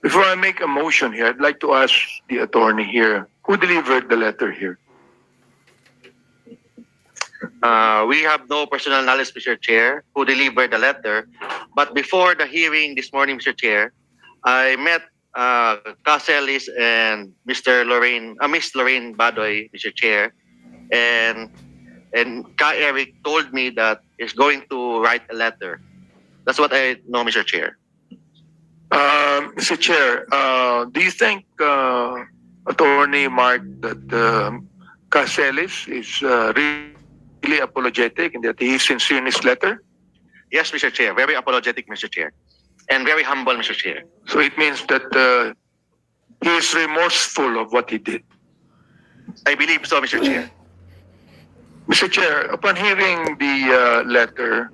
Before I make a motion here, I'd like to ask the attorney here, who delivered the letter here? We have no personal knowledge, Mr. Chair, who delivered the letter. But before the hearing this morning, Mr. Chair, I met Celis and Miss Lorraine Badoy, Mr. Chair, and Eric told me that he's going to write a letter. That's what I know, Mr. Chair. Mr. Chair, do you think, Attorney Mark, that Celis is really apologetic and that he is sincere in his letter? Yes, Mr. Chair. Very apologetic, Mr. Chair. And very humble, Mr. Chair. So it means that he is remorseful of what he did. I believe so, Mr. Chair. Mr. Chair, upon hearing the letter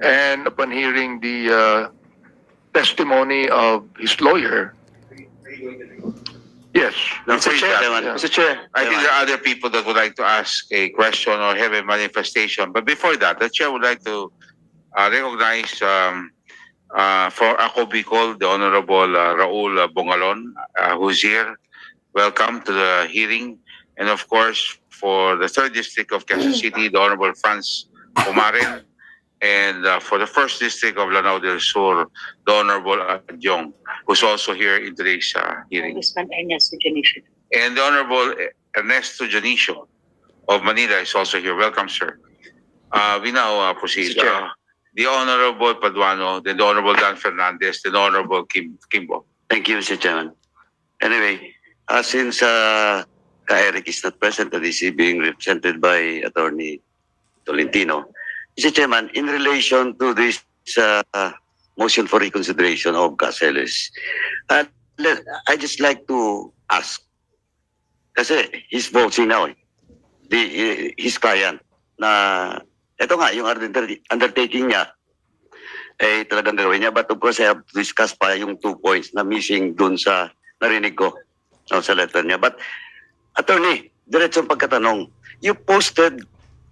and upon hearing the testimony of his lawyer, yes, No, Mr. please, Chair, Chairman. Mr. Chair, I think there are other people that would like to ask a question or have a manifestation. But before that, the chair would like to recognize for Ako Bicol, the Honorable Raul Bongalon, who's here. Welcome to the hearing. And of course, for the 3rd District of Quezon City, the Honorable Franz Umaren. And for the 1st District of Lanao del Sur, the Honorable Adjong, who's also here in today's hearing. And the Honorable Ernesto Janicio of Manila is also here. Welcome, sir. We now proceed. The Honorable Paduano, then the Honorable Dan Fernandez, then the Honorable Kimbo. Thank you, Mr. Chairman. Anyway, since Eric is not present and is being represented by Attorney Tolentino, Mr. Chairman, in relation to this motion for reconsideration of Celis, I just like to ask, kasi he's voting now, his client, na ito nga, yung undertaking niya, eh talagang gawin niya. But of course, I have to discuss pa yung 2 points na missing dun sa narinig ko sa letter niya. But, Attorney, diretsong pagkatanong, you posted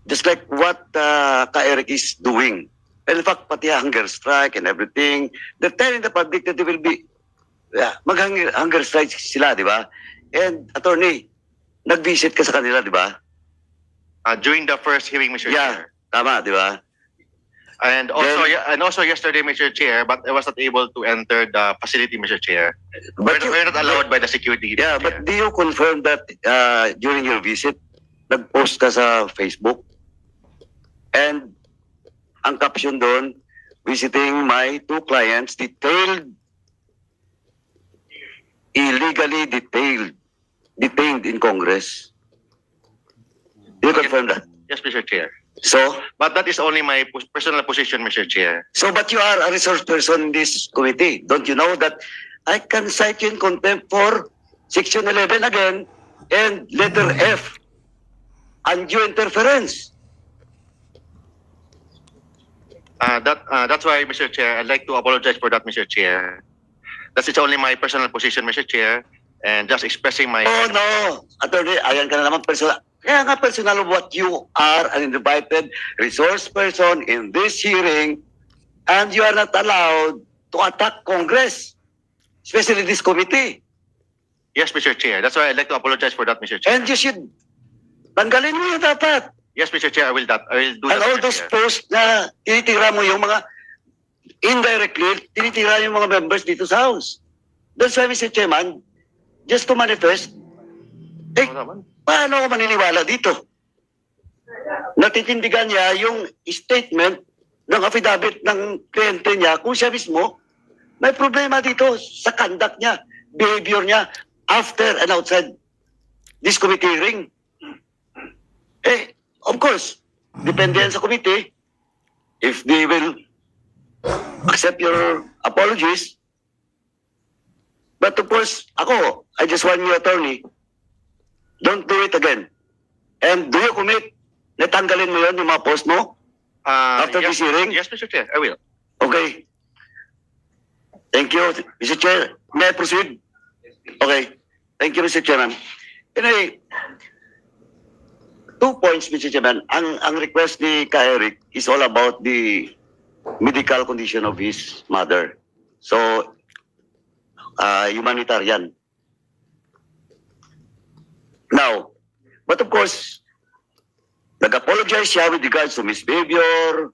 just like what Eric is doing. And in fact, pati hunger strike and everything, they're telling the public that they will be, mag-hunger strike sila, di ba? And, Attorney, nag-visit ka sa kanila, di ba? During the first hearing, Mr. Chair. Tama, di ba? And also yesterday, Mr. Chair, but I was not able to enter the facility, Mr. Chair. But we're not allowed by the security. Yeah, Mr. but Chair. do you confirm that during your visit, nag-post ka sa Facebook? And ang caption doon, visiting my 2 clients, illegally detained in Congress. Do you confirm that? Yes, Mr. Chair. So, But that is only my personal position, Mr. Chair. but you are a resource person in this committee. Don't you know that I can cite you in contempt for Section 11 again and letter F, undue interference? That's why, Mr. Chair, I'd like to apologize for that, Mr. Chair. That is only my personal position, Mr. Chair, and just expressing my... Oh no, Attorney, ayan ka na naman personal. Kaya nga personal what you are an invited resource person in this hearing and you are not allowed to attack Congress, especially this committee. Yes, Mr. Chair. That's why I'd like to apologize for that, Mr. Chair. And you should, tanggalin mo yung dapat. Yes, Mr. Chair, I will do And that, all Mr. those Chair. posts na tinitira mo yung mga, indirectly, tinitira yung mga members dito sa House. That's why, Mr. Chairman, just to manifest, paano ako maniniwala dito? Natitindigan niya yung statement ng affidavit ng kliyente niya kung siya mismo may problema dito sa conduct niya, behavior niya after and outside this committee hearing. Eh, of course, depende yan sa committee if they will accept your apologies. But of course, ako, I just want you, Attorney, don't do it again. And do you commit na tanggalin mo yun, yung mga post mo? After this hearing? Yes, Mr. Chair, I will. Okay. Thank you, Mr. Chair. May I proceed? Okay. Thank you, Mr. Chairman. Anyway, 2 points, Mr. Chairman. Ang request ni Eric is all about the medical condition of his mother. So, humanitarian. Now, but of course, nag-apologize siya with regards to misbehavior,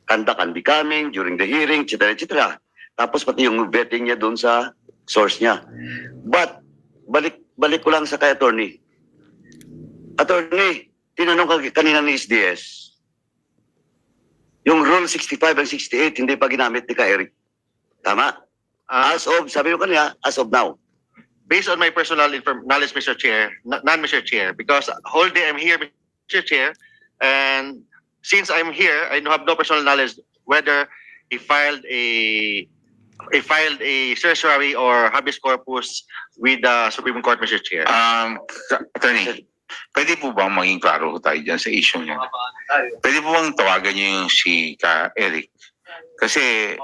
conduct unbecoming during the hearing, etc., etc. Tapos pati yung vetting niya doon sa source niya. But, balik ko lang sa kay attorney. Attorney, tinanong ka kanina ni SDS, yung Rule 65 and 68 hindi pa ginamit ni Eric. Tama? As of, sabi ko kanina, as of now. Based on my personal knowledge, Mr. Chair, Mr. Chair, because whole day I'm here, Mr. Chair, and since I'm here, I have no personal knowledge whether he filed a certiorari or habeas corpus with the Supreme Court, Mr. Chair. Attorney, pwede po bang maging klaro tayo dyan sa issue niya? Pwede po bang tawagan niyo yung si Eric? Kasi,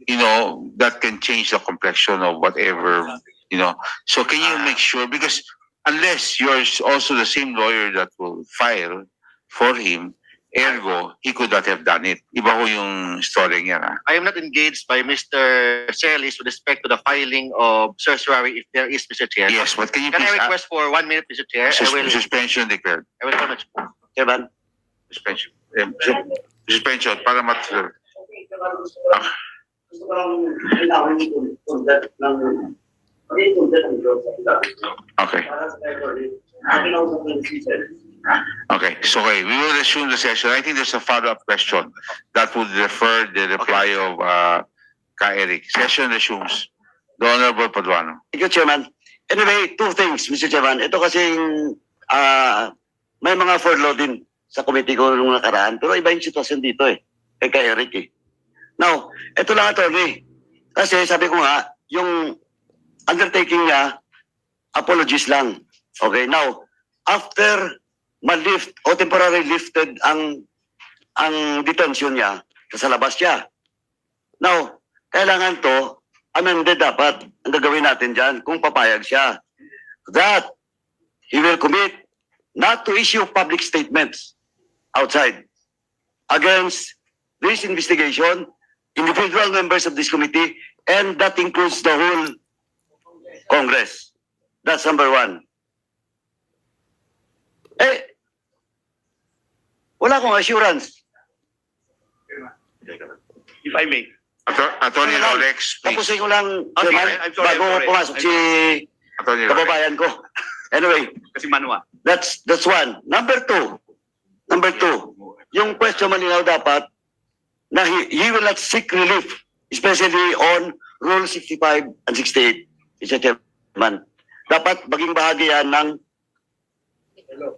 you know, that can change the complexion of whatever, you know. So can you make sure, because unless you're also the same lawyer that will file for him, ergo, he could not have done it. Iba ko yung story niya. I am not engaged by Mr. Celis with respect to the filing of certiorari if there is, Mr. Chair. Yes, but can you Can please... I request for 1 minute, Mr. Chair? Suspension declared. I will comment. Chairman? Suspension. Suspension para Okay. Okay, so okay, we will resume the session. I think there's a follow-up question that would refer the reply of Eric. Session resumes. The Honorable Paduano. Thank you, Chairman. Anyway, two things, Mr. Chairman. Ito kasing may mga furlough din sa committee ko nung nakaraan. Pero iba yung sitwasyon dito kay Eric Now, ito lang attorney. Kasi sabi ko nga, yung undertaking niya, apologies lang. Okay, now, after ma-lift o temporarily lifted ang detention niya, sa labas siya. Now, kailangan to, amended dapat ang gagawin natin dyan kung papayag siya. That he will commit not to issue public statements outside against this investigation, individual members of this committee, and that includes the whole Congress. That's number one. Wala akong assurance. If I may. Attorney Rolex, please. Tapusin ko lang, Okay, Chairman, I'm sorry, bago I'm sorry. pumasok si Attorney Rolex. kababayan ko. Anyway, Kasi Manwa. that's one. Number two, yung question malinaw dapat na he will not seek relief, especially on Rule 65 and 68, Mr. Chairman. Dapat maging bahagi yan ng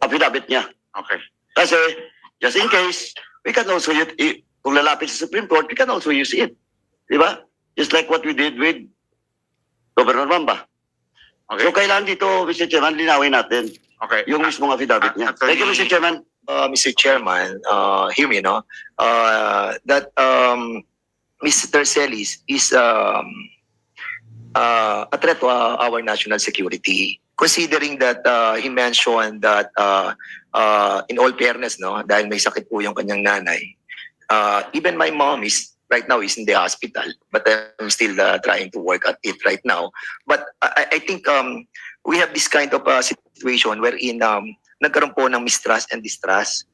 affidavit niya. Okay. Kasi, just in case, we can also use it. Kung lalapit sa Supreme Court, we can also use it. Di ba? Just like what we did with Governor Mamba. Okay. So, kailangan dito, Mr. Chairman, linawin natin Okay. yung mismong affidavit niya. Thank you, Mr. Chairman. Mr. Chairman, hear me, no? That Mr. Celis is a threat to our national security. Considering that he mentioned that in all fairness, no, dahil may sakit po yung kanyang nanay, even my mom is right now is in the hospital, but I'm still trying to work at it right now. But I think we have this kind of situation wherein nagkaroon po ng mistrust and distrust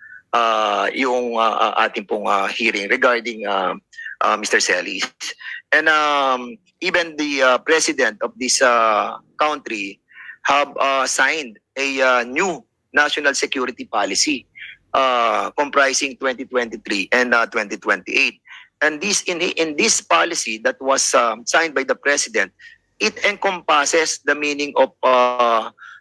yung ating pong hearing regarding Mr. Celis. And even the president of this country have signed a new national security policy comprising 2023 and 2028. And this in this policy that was signed by the president, it encompasses the meaning of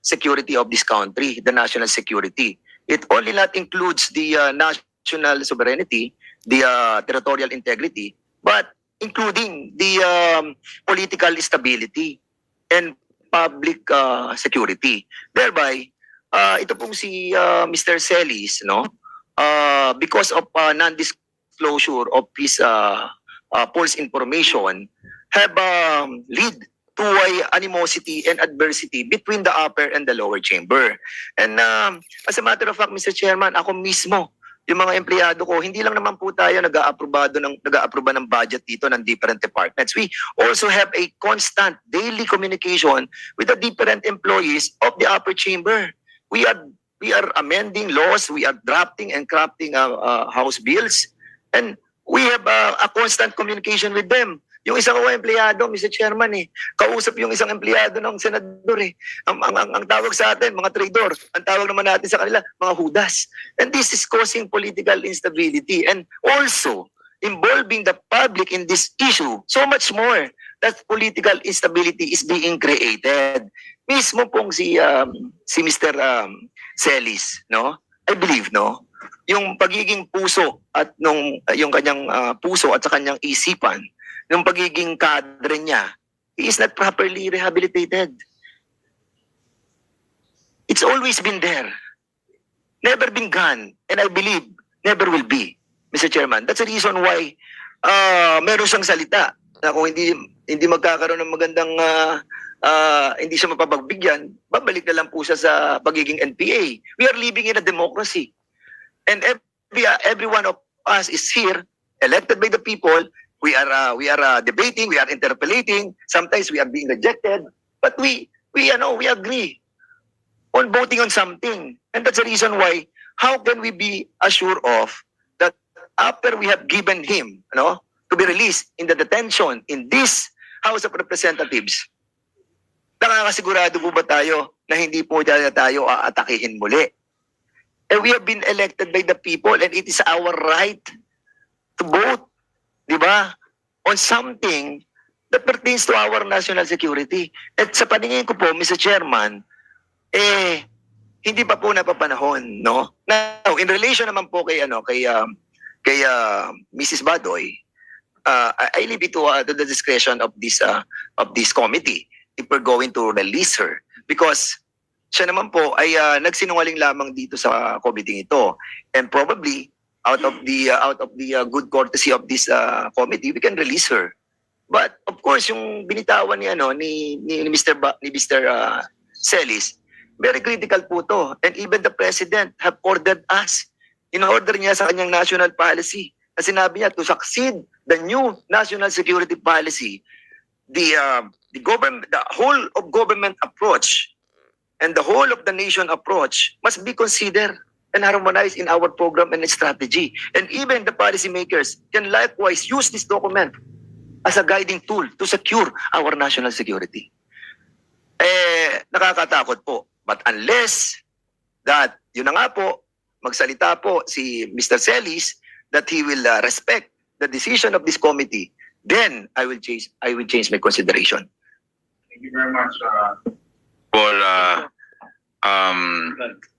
security of this country, the national security. It only not includes the national sovereignty, the territorial integrity, but including the political stability and public security. Thereby, ito pong si Mr. Celis, no, because of non-disclosure of his false information, have lead to animosity and adversity between the upper and the lower chamber. And as a matter of fact, Mr. Chairman, ako mismo yung mga empleyado ko, hindi lang naman po tayo nag-aaproba ng budget dito ng different departments. We also have a constant daily communication with the different employees of the upper chamber. We are amending laws, we are drafting and crafting house bills, and we have a constant communication with them. Yung isang empleyado, Mr. Chairman, kausap yung isang empleyado ng senador. Ang tawag sa atin, mga traidor. Ang tawag naman natin sa kanila, mga hudas. And this is causing political instability and also involving the public in this issue. So much more that political instability is being created. Mismo pong si Mr. Celis, no? I believe, no? Yung pagiging puso at yung kanyang puso at sa kanyang isipan, yung pagiging kadre niya, he is not properly rehabilitated. It's always been there. Never been gone. And I believe, never will be, Mr. Chairman. That's the reason why meron siyang salita na kung hindi magkakaroon ng magandang hindi siya mapapagbigyan, babalik na lang po siya sa pagiging NPA. We are living in a democracy. And every one of us is here, elected by the people. We are debating, we are interpolating. Sometimes we are being rejected, but we agree on voting on something, and that's the reason why. How can we be assured of that after we have given him, to be released in the detention in this House of Representatives, nakakasigurado po ba tayo na hindi po tayo aatakihin muli? And we have been elected by the people, and it is our right to vote. Diba? On something that pertains to our national security. At sa paningin ko po, Mr. Chairman, hindi pa po napapanahon, no? Now, in relation naman po kay Mrs. Badoy, I leave it to the discretion of this committee if we're going to release her, because siya naman po ay nagsinungaling lamang dito sa committee ito, and probably out of the good courtesy of this committee, we can release her. But of course, yung binitawan ni Mr. Celis, very critical po to. And even the president have ordered us, in-order niya sa kanyang national policy, na sinabi niya to succeed the new national security policy, the whole of government approach and the whole of the nation approach must be considered and harmonized in our program and strategy. And even the policymakers can likewise use this document as a guiding tool to secure our national security. Nakakatakot po. But unless that, yun na nga po, magsalita po si Mr. Celis that he will respect the decision of this committee, then I will change my consideration. Thank you very much,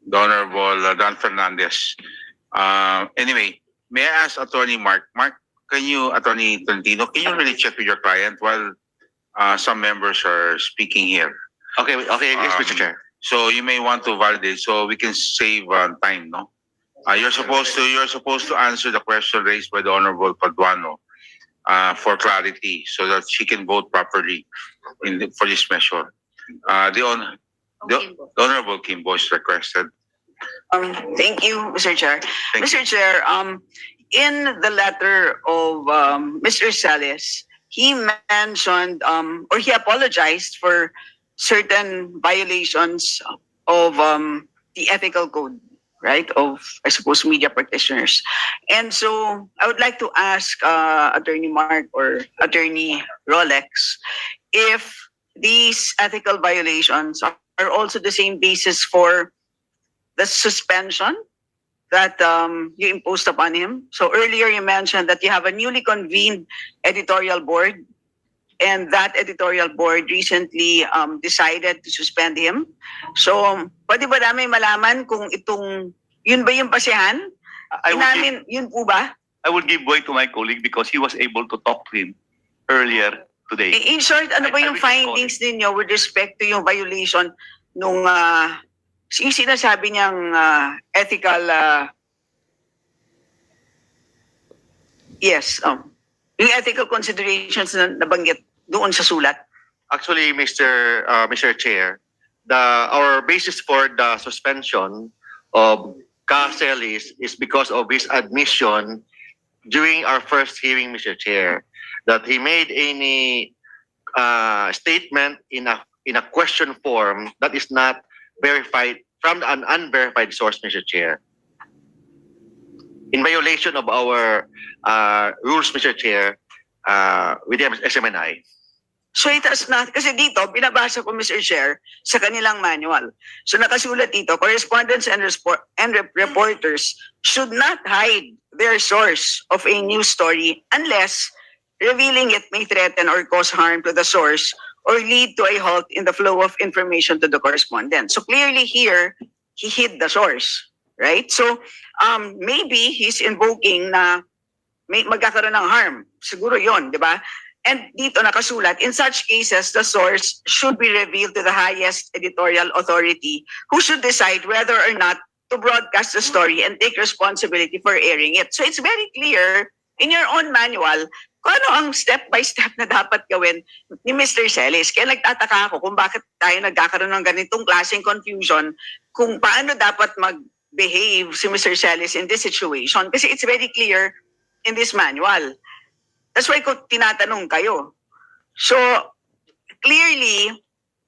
the Honorable Dan Fernandez. Anyway, may I ask Attorney Mark? Mark, Attorney Tolentino, can you really check with your client while some members are speaking here? Okay, yes, Mr. Chair. So you may want to validate so we can save time, no? You're supposed to answer the question raised by the Honorable Paduano for clarity so that she can vote properly for this measure. The Honorable Kimbo is requested. Thank you, Mr. Chair. Mr. Chair, in the letter of Mr. Celis, he mentioned or he apologized for certain violations of the ethical code, right, of, I suppose, media practitioners. And so I would like to ask Attorney Mark or Attorney Rolex if these ethical violations are also the same basis for the suspension that you imposed upon him. So earlier you mentioned that you have a newly convened editorial board, and that editorial board recently decided to suspend him. So pwede ba namin malaman kung yun ba yung basehan? Yun po ba? I will give way to my colleague because he was able to talk to him earlier today. In short, ano ba yung findings ninyo with respect to yung violation nung yung sinasabi niyang ethical yung ethical considerations na nabanggit doon sa sulat? Actually, Mr. Chair, our basis for the suspension of Celis is because of his admission during our first hearing, Mr. Chair, that he made any statement in a question form that is not verified from an unverified source, Mr. Chair. In violation of our rules, Mr. Chair, with the SMNI. So it has not, kasi dito, binabasa ko, Mr. Chair, sa kanilang manual. So nakasulat dito, correspondents and reporters should not hide their source of a news story unless revealing it may threaten or cause harm to the source or lead to a halt in the flow of information to the correspondent. So clearly here, he hid the source, right? So maybe he's invoking na may magkakaroon ng harm. Siguro yon, di ba? And dito nakasulat, in such cases, the source should be revealed to the highest editorial authority who should decide whether or not to broadcast the story and take responsibility for airing it. So it's very clear in your own manual kung ano ang step-by-step na dapat gawin ni Mr. Celis. Kaya nagtataka ako kung bakit tayo nagkakaroon ng ganitong klaseng confusion kung paano dapat mag-behave si Mr. Celis in this situation. Kasi it's very clear in this manual. That's why ko tinatanong kayo. So, clearly,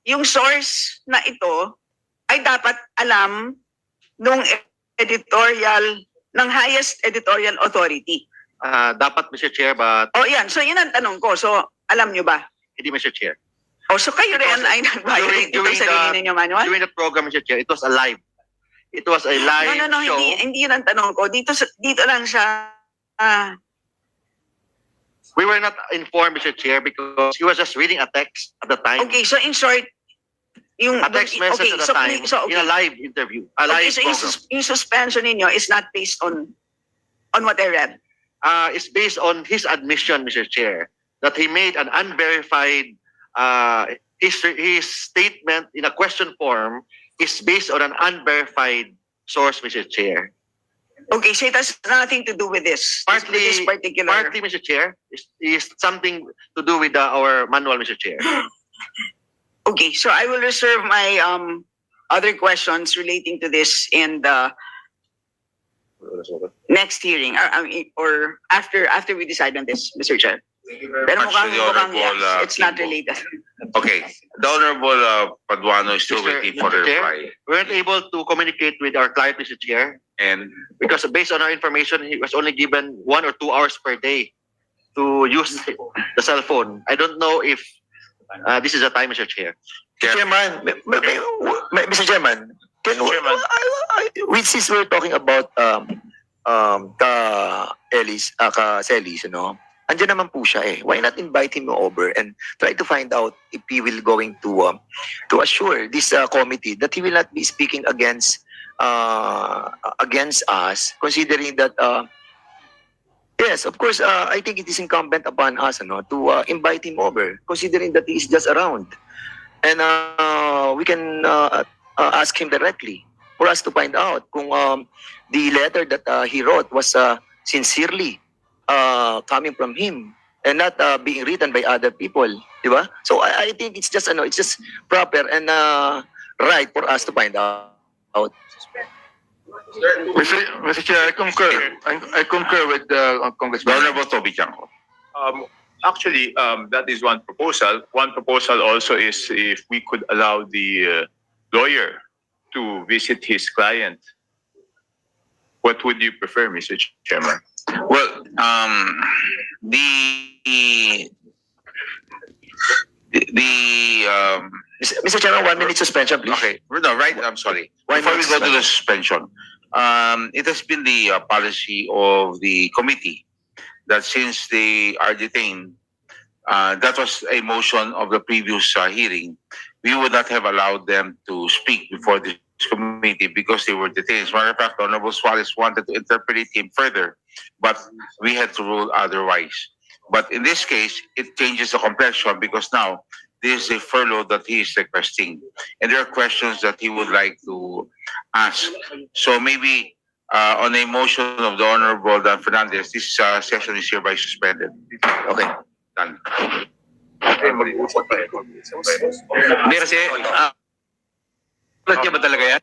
yung source na ito ay dapat alam nung editorial, ng highest editorial authority. Dapat, Mr. Chair, but O yan, so yun ang tanong ko. So, alam nyo ba? hindi, Mr. Chair. O, so kayo rin ay nag-violate itong sarili ninyo manual? During the program, Mr. Chair, it was a live. It was a live No, show. hindi yun ang tanong ko. Dito lang siya. We were not informed, Mr. Chair, because he was just reading a text at the time. Okay, so in short, yung A text message at the time in a live interview, a live so program. yung suspension ninyo is not based on what I read. It's based on his admission, Mr. Chair, that he made an unverified his statement in a question form is based on an unverified source, Mr. Chair. Okay, so it has nothing to do with this. With this particular. Partly, Mr. Chair, is something to do with our manual, Mr. Chair. Okay, so I will reserve my other questions relating to this in the next hearing or after we decide on this, Mr. Chair. Pero mukhang yes, it's not related. Okay, the Honorable Paduano is still waiting for the Mr. Chair, reply. we weren't able to communicate with our client, Mr. Chair, And because based on our information, he was only given 1 or 2 hours per day to use the cell phone. I don't know if this is the time, Mr. Chair. Chairman, Mr. Chairman, since we're talking about Celis, you know, andyan naman po siya eh. Why not invite him over and try to find out if he will going to assure this committee that he will not be speaking against us, considering that yes, of course, I think it is incumbent upon us, to invite him over, considering that he is just around, and we can ask him directly for us to find out kung the letter that he wrote was sincerely coming from him and not being written by other people, diba? So I think it's just proper and right for us to find out. Mr. Chair, I concur. I concur with Congressman. Honorable Toby Chanko. Actually, that is one proposal. One proposal also is if we could allow the lawyer to visit his client. What would you prefer, Mr. Chairman? Well, Mr. Chairman, 1 minute suspension, please. okay, no, right, I'm sorry. Why Before not we go to the suspension, it has been the policy of the committee that since they are detained, that was a motion of the previous hearing, we would not have allowed them to speak before this committee because they were detained. As a matter of fact, Honorable Suarez wanted to interpret him further, but we had to rule otherwise. But in this case, it changes the complexion because now this is a furlough that he is requesting. And there are questions that he would like to ask. So maybe on a motion of the Honorable Dan Fernandez, this session is hereby suspended. Okay. Done. Hindi kasi, ulat niya ba talaga yan?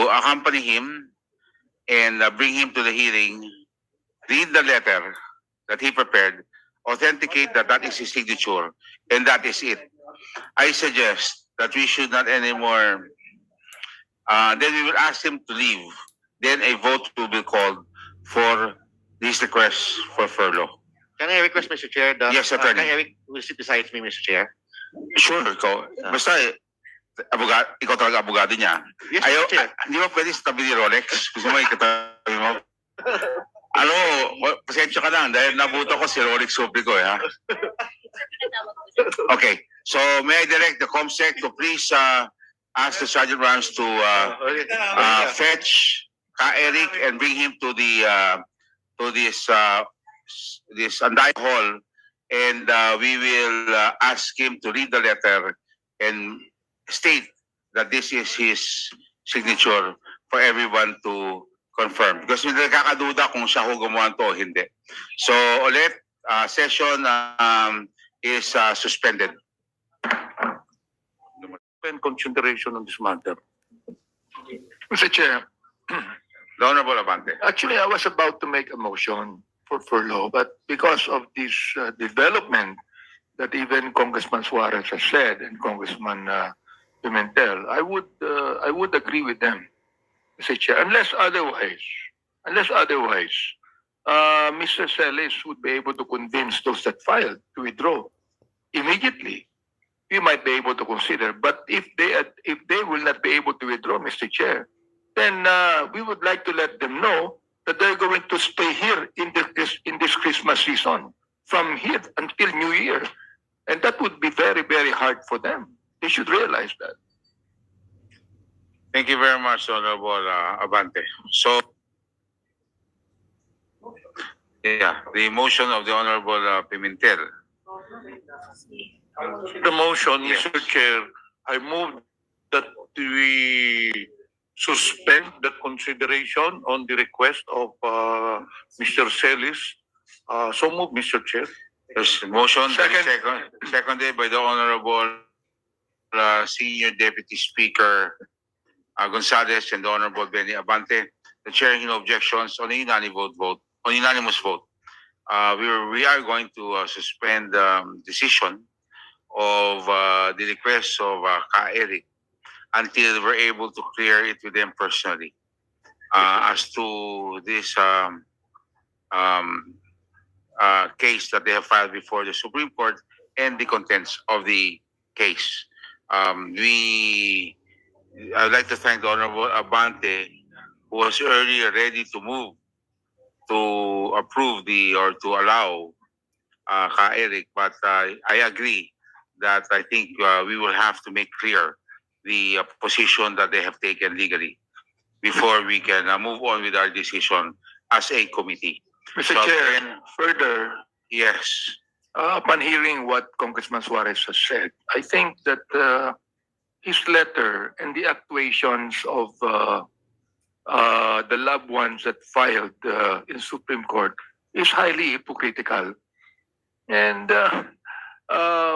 accompany him and bring him to the hearing, read the letter that he prepared, authenticate that that is his signature, and that is it. I suggest that we should not anymore. Then we will ask him to leave. Then a vote will be called for this request for furlough. Can I request, Mr. Chair, that Yes, Attorney. Kay Eric will sit beside me, Mr. Chair? Sure, ikaw. Basta, abogado, ikaw talaga abogado niya. Yes, Ayaw, Mr. Chair. di ba pwede sa tabi ni Rolex? Gusto mo ikatabi mo? Ano, pasensya ka lang dahil nabuto ko si Rolex Supli ko, ha? Okay, so may I direct the COMSEC to please ask the Sergeant Rams to fetch Eric and bring him to the to this Anday Hall, and we will ask him to read the letter and state that this is his signature for everyone to confirm. Because hindi nakakaduda kung siya ho gumawa to o hindi. So ulit, session is suspended. In consideration on this matter. Mr. Chair, The Honorable Abante. actually, I was about to make a motion for furlough, but because of this development that even Congressman Suarez has said and Congressman Pimentel, I would agree with them, Mr. Chair, unless otherwise, Mr. Celis would be able to convince those that filed to withdraw immediately. We might be able to consider, but if they will not be able to withdraw, Mr. Chair, then we would like to let them know that they're going to stay here in this Christmas season, from here until New Year, and that would be very, very hard for them. They should realize that. Thank you very much, Honorable Abante. So, yeah, the motion of the Honorable Pimentel. The motion, Mr. Chair, I move that we suspend the consideration on the request of Mr. Celis. So move, Mr. Chair. There's a motion, Second. seconded by the Honorable Senior Deputy Speaker Gonzalez and the Honorable Benny Abante. The chair hearing no objections on a unanimous vote. We are going to suspend decision of the request of Eric until we're able to clear it with them personally as to this case that they have filed before the Supreme Court and the contents of the case. I'd like to thank the Honorable Abante, who was earlier ready to move to approve or to allow Eric, but I agree that I think we will have to make clear the position that they have taken legally before we can move on with our decision as a committee. Mr. So, Chair, further, Yes. upon hearing what Congressman Suarez has said, I think that his letter and the actuations of the loved ones that filed in Supreme Court is highly hypocritical. And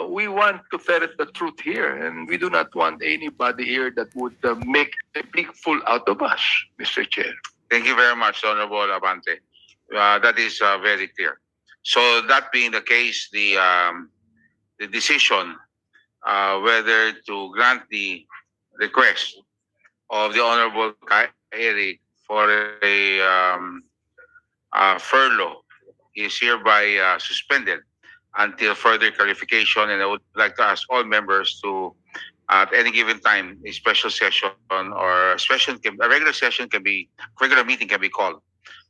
we want to ferret the truth here, and we do not want anybody here that would make a big fool out of us, Mr. Chair. Thank you very much, Honorable Abante. That is very clear. So that being the case, the decision whether to grant the request of the Honorable Eric for a furlough is hereby suspended until further clarification. And I would like to ask all members to, at any given time, a special session or a regular session regular meeting can be called,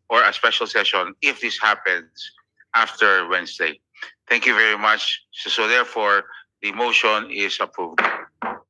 or a special session if this happens after Wednesday. Thank you very much. So therefore, the motion is approved.